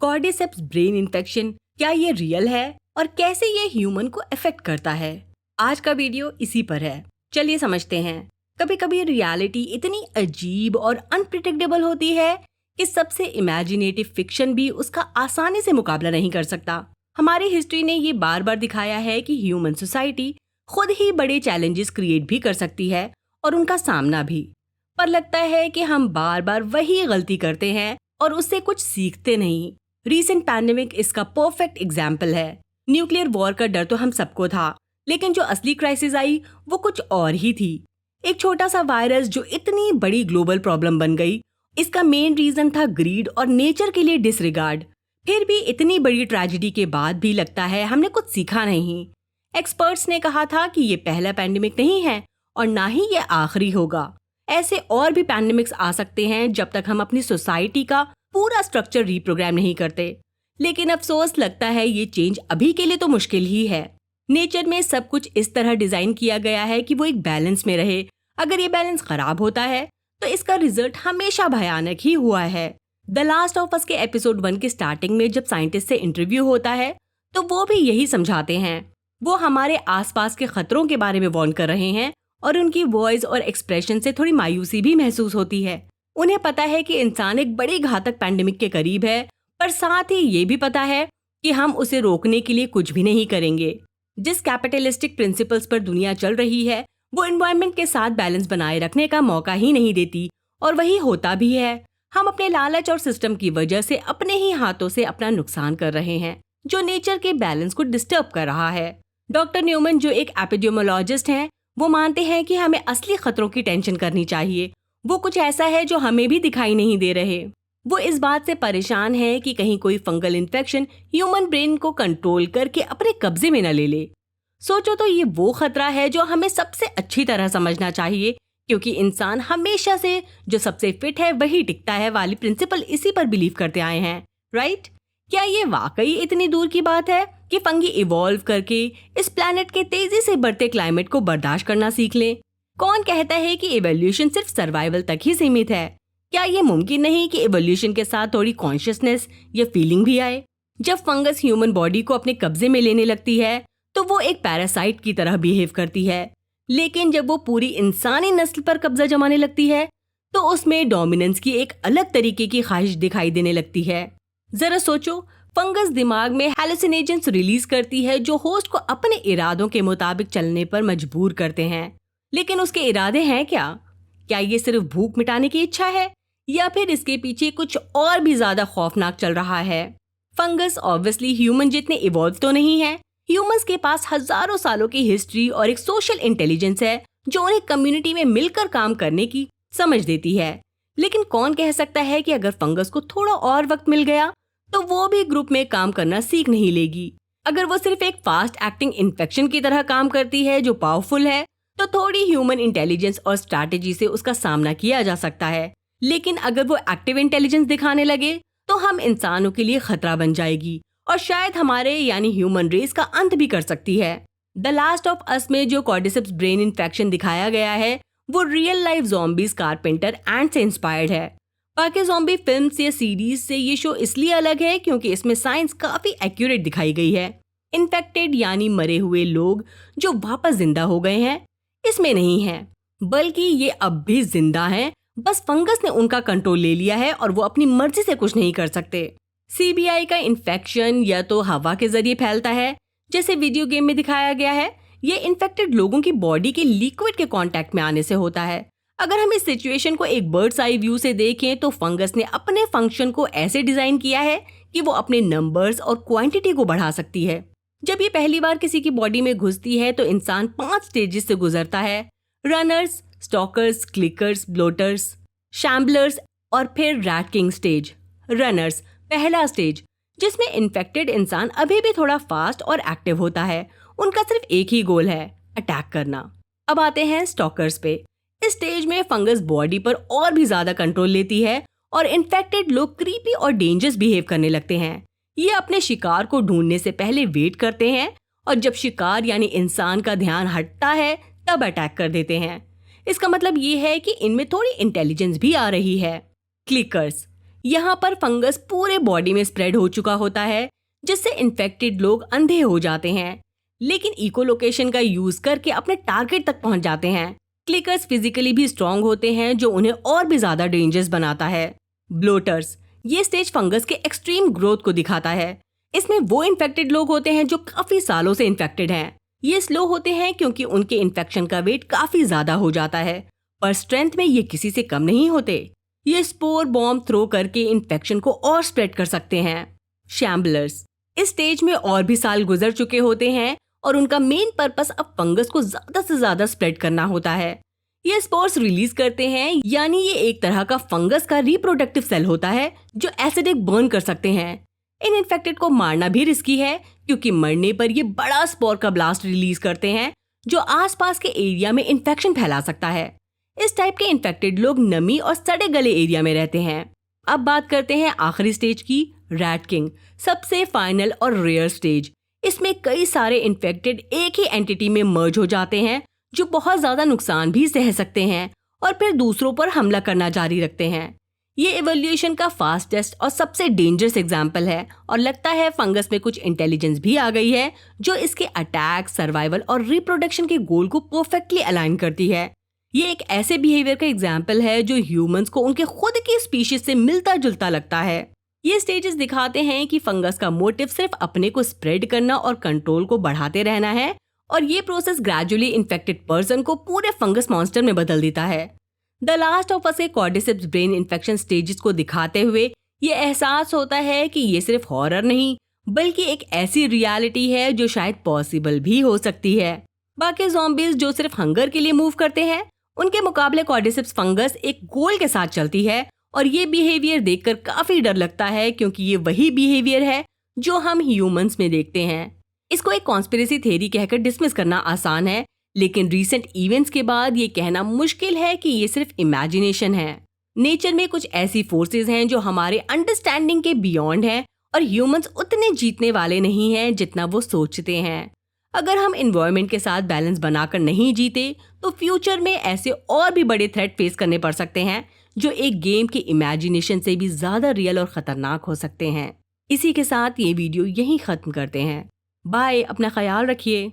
Cordyceps brain infection, क्या ये real है और कैसे ये ह्यूमन को अफेक्ट करता है? आज का वीडियो इसी पर है। चलिए समझते हैं। कभी कभी रियलिटी इतनी अजीब और अनप्रिडिक्टेबल होती है कि सबसे इमेजिनेटिव फिक्शन भी उसका आसानी से मुकाबला नहीं कर सकता। हमारी हिस्ट्री ने ये बार बार दिखाया है कि ह्यूमन सोसाइटी खुद ही बड़े चैलेंजेस क्रिएट भी कर सकती है और उनका सामना भी। पर लगता है कि हम बार बार वही गलती करते हैं और उससे कुछ सीखते नहीं। रीसेंट पैंडेमिक इसका परफेक्ट एग्जाम्पल है। न्यूक्लियर वॉर का डर तो हम सबको था, लेकिन जो असली क्राइसिस आई वो कुछ और ही थी। एक छोटा सा वायरस जो इतनी बड़ी ग्लोबल प्रॉब्लम बन गई, इसका मेन रीजन था ग्रीड और नेचर के लिए डिसरिगार्ड। फिर भी इतनी बड़ी ट्रेजेडी के बाद भी लगता है हमने कुछ सीखा नहीं। एक्सपर्ट्स ने कहा था कि ये पहला पैंडेमिक नहीं है और ना ही ये आखिरी होगा। ऐसे और भी पैंडेमिक्स आ सकते हैं जब तक हम अपनी सोसाइटी का पूरा स्ट्रक्चर रीप्रोग्राम नहीं करते। लेकिन अफसोस लगता है ये चेंज अभी के लिए तो मुश्किल ही है। नेचर में सब कुछ इस तरह डिजाइन किया गया है कि वो एक बैलेंस में रहे। अगर ये बैलेंस खराब होता है तो इसका रिजल्ट हमेशा भयानक ही हुआ है। द लास्ट ऑफ अस के एपिसोड 1 के स्टार्टिंग में जब साइंटिस्ट से इंटरव्यू होता है तो वो भी यही समझाते हैं। वो हमारे आसपास के खतरों के बारे में वार्न कर रहे हैं और उनकी वॉइस और एक्सप्रेशन से थोड़ी मायूसी भी महसूस होती है। उन्हें पता है कि इंसान एक बड़ी घातक पैंडेमिक के करीब है, पर साथ ही ये भी पता है कि हम उसे रोकने के लिए कुछ भी नहीं करेंगे। जिस कैपिटलिस्टिक प्रिंसिपल्स पर दुनिया चल रही है वो एनवायरनमेंट के साथ बैलेंस बनाए रखने का मौका ही नहीं देती, और वही होता भी है। हम अपने लालच और सिस्टम की वजह से अपने ही हाथों से अपना नुकसान कर रहे हैं, जो नेचर के बैलेंस को डिस्टर्ब कर रहा है। डॉक्टर न्यूमन, जो एक एपिडेमियोलॉजिस्ट हैं, वो मानते हैं कि हमें असली खतरों की टेंशन करनी चाहिए। वो कुछ ऐसा है जो हमें भी दिखाई नहीं दे रहे। वो इस बात से परेशान है कि कहीं कोई फंगल इन्फेक्शन ह्यूमन ब्रेन को कंट्रोल करके अपने कब्जे में न ले ले। सोचो तो ये वो खतरा है जो हमें सबसे अच्छी तरह समझना चाहिए, क्योंकि इंसान हमेशा से जो सबसे फिट है वही टिकता है वाली प्रिंसिपल इसी पर बिलीव करते आए हैं, राइट? क्या ये वाकई इतनी दूर की बात है कि फंगी इवॉल्व करके इस प्लैनेट के तेजी से बढ़ते क्लाइमेट को बर्दाश्त करना सीख लें? कौन कहता है कि इवोल्यूशन सिर्फ सर्वाइवल तक ही सीमित है? क्या ये मुमकिन नहीं कि इवोल्यूशन के साथ थोड़ी कॉन्शियसनेस या फीलिंग भी आए? जब फंगस ह्यूमन बॉडी को अपने कब्जे में लेने लगती है तो वो एक पैरासाइट की तरह बिहेव करती है, लेकिन जब वो पूरी इंसानी नस्ल पर कब्जा जमाने लगती है तो उसमें डोमिनेंस की एक अलग तरीके की ख्वाहिश दिखाई देने लगती है। जरा सोचो, फंगस दिमाग में हैलुसिनेजेंस रिलीज करती है जो होस्ट को अपने इरादों के मुताबिक चलने पर मजबूर करते हैं। लेकिन उसके इरादे हैं क्या? क्या ये सिर्फ भूख मिटाने की इच्छा है या फिर इसके पीछे कुछ और भी ज्यादा खौफनाक चल रहा है? फंगस ऑब्वियसली ह्यूमन जितने इवॉल्व तो नहीं है। ह्यूमंस के पास हजारों सालों की हिस्ट्री और एक सोशल इंटेलिजेंस है जो उन्हें कम्युनिटी में मिलकर काम करने की समझ देती है। लेकिन कौन कह सकता है कि अगर फंगस को थोड़ा और वक्त मिल गया तो वो भी ग्रुप में काम करना सीख नहीं लेगी? अगर वो सिर्फ एक फास्ट एक्टिंग इन्फेक्शन की तरह काम करती है जो पावरफुल है, तो थोड़ी ह्यूमन इंटेलिजेंस और स्ट्रैटेजी से उसका सामना किया जा सकता है। लेकिन अगर वो एक्टिव इंटेलिजेंस दिखाने लगे तो हम इंसानों के लिए खतरा बन जाएगी और शायद हमारे यानी ह्यूमन रेस का अंत भी कर सकती है। द लास्ट ऑफ अस में जो कॉर्डिसेप्स ब्रेन इन्फेक्शन दिखाया गया है वो real life zombies carpenter and से इंस्पायर्ड है। बाकी ज़ॉम्बी फिल्म्स या सीरीज से ये शो इसलिए अलग है क्योंकि इसमें साइंस काफी एक्यूरेट दिखाई गई है। इन्फेक्टेड यानी मरे हुए लोग जो वापस जिंदा हो गए हैं, इसमें नहीं है, बल्कि ये अब भी जिंदा हैं, बस फंगस ने उनका कंट्रोल ले लिया है और वो अपनी मर्जी से कुछ नहीं कर सकते। सीबीआई का इन्फेक्शन या तो हवा के जरिए फैलता है जैसे वीडियो गेम में दिखाया गया है, ये इन्फेक्टेड लोगों की बॉडी के लिक्विड के कांटेक्ट में आने से होता है। अगर हम इस सिचुएशन को एक बर्ड्स आई व्यू से देखें तो फंगस ने अपने फंक्शन को ऐसे डिजाइन किया है कि वो अपने नंबर्स और क्वांटिटी को बढ़ा सकती है। जब ये पहली बार किसी की बॉडी में घुसती है तो इंसान 5 स्टेजेस से गुजरता है: रनर्स, स्टॉकर्स, क्लिकर्स, ब्लोटर्स, शैम्बलर्स और फिर रैट किंग स्टेज। रनर्स पहला स्टेज, जिसमें इन्फेक्टेड इंसान अभी भी थोड़ा फास्ट और एक्टिव होता है। उनका सिर्फ एक ही गोल है, अटैक करना। अब आते हैं स्टॉकर्स पे। इस स्टेज में फंगस बॉडी पर और भी ज्यादा कंट्रोल लेती है और इन्फेक्टेड लोग क्रीपी और डेंजरस बिहेव करने लगते हैं। ये अपने शिकार को ढूंढने से पहले वेट करते हैं और जब शिकार यानी इंसान का ध्यान हटता है तब अटैक कर देते हैं। इसका मतलब ये है कि इनमें थोड़ी इंटेलिजेंस भी आ रही है। क्लिकर्स, यहाँ पर फंगस पूरे बॉडी में स्प्रेड हो चुका होता है, जिससे इन्फेक्टेड लोग अंधे हो जाते हैं, लेकिन इकोलोकेशन का यूज करके अपने टारगेट तक पहुंच जाते हैं। क्लिकर्स फिजिकली भी स्ट्रांग होते हैं, जो उन्हें और भी ज्यादा डेंजरस बनाता है। ब्लोटर्स, ये स्टेज फंगस के एक्सट्रीम ग्रोथ को दिखाता है। इसमें वो इन्फेक्टेड लोग होते हैं जो काफी सालों से इन्फेक्टेड हैं। ये स्लो होते हैं क्योंकि उनके इन्फेक्शन का वेट काफी ज्यादा हो जाता है, पर स्ट्रेंथ में ये किसी से कम नहीं होते। ये स्पोर बॉम्ब थ्रो करके इन्फेक्शन को और स्प्रेड कर सकते हैं। शैम्बलर्स, इस स्टेज में और भी साल गुजर चुके होते हैं और उनका मेन पर्पस अब फंगस को ज्यादा से ज्यादा स्प्रेड करना होता है। ये स्पोर्स रिलीज करते हैं, यानी ये एक तरह का फंगस का रिप्रोडक्टिव सेल होता है जो एसिडिक बर्न कर सकते हैं। इन इन्फेक्टेड को मारना भी रिस्की है, क्योंकि मरने पर ये बड़ा स्पोर का ब्लास्ट रिलीज करते हैं जो आसपास के एरिया में इन्फेक्शन फैला सकता है। इस टाइप के इन्फेक्टेड लोग नमी और सड़े गले एरिया में रहते हैं। अब बात करते हैं आखिरी स्टेज की, रैट किंग, सबसे फाइनल और रेयर स्टेज। इसमें कई सारे इन्फेक्टेड एक ही एंटिटी में मर्ज हो जाते हैं, जो बहुत ज्यादा नुकसान भी सह सकते हैं और फिर दूसरों पर हमला करना जारी रखते हैं। ये एवोल्यूशन का फास्टेस्ट और सबसे डेंजरस एग्जाम्पल है, और लगता है फंगस में कुछ इंटेलिजेंस भी आ गई है जो इसके अटैक, सर्वाइवल और रिप्रोडक्शन के गोल को परफेक्टली अलाइन करती है। ये एक ऐसे बिहेवियर का एग्जाम्पल है जो ह्यूमंस को उनके खुद की स्पीशीज से मिलता जुलता लगता है। ये स्टेजेस दिखाते हैं कि फंगस का मोटिव सिर्फ अपने को स्प्रेड करना और कंट्रोल को बढ़ाते रहना है, और ये प्रोसेस ग्रेजुअली इन्फेक्टेड पर्सन को पूरे फंगस मॉन्स्टर में बदल देता है। द लास्ट ऑफ अस के कॉर्डिसेप्स ब्रेन इन्फेक्शन स्टेजेस को दिखाते हुए ये एहसास होता है कि ये सिर्फ हॉरर नहीं, बल्कि एक ऐसी रियलिटी है जो शायद पॉसिबल भी हो सकती है। बाकी ज़ॉम्बीज जो सिर्फ हंगर के लिए मूव करते हैं, उनके मुकाबले कॉर्डिसेप्स फंगस एक गोल के साथ चलती है, और ये बिहेवियर देखकर काफी डर लगता है, क्योंकि ये वही बिहेवियर है जो हम ह्यूमंस में देखते हैं। इसको एक कॉन्स्पिरेसी थ्योरी कहकर डिसमिस करना आसान है, लेकिन रीसेंट इवेंट्स के बाद ये कहना मुश्किल है कि ये सिर्फ इमेजिनेशन है। नेचर में कुछ ऐसी फोर्सेस हैं जो हमारे अंडरस्टैंडिंग के बियॉन्ड हैं, और ह्यूमंस उतने जीतने वाले नहीं हैं जितना वो सोचते हैं। अगर हम एनवायरनमेंट के साथ बैलेंस बनाकर नहीं जीते, तो फ्यूचर में ऐसे और भी बड़े थ्रेट फेस करने पड़ सकते हैं जो एक गेम के इमेजिनेशन से भी ज्यादा रियल और खतरनाक हो सकते हैं। इसी के साथ ये वीडियो यहीं खत्म करते हैं। बाय, अपना ख्याल रखिए।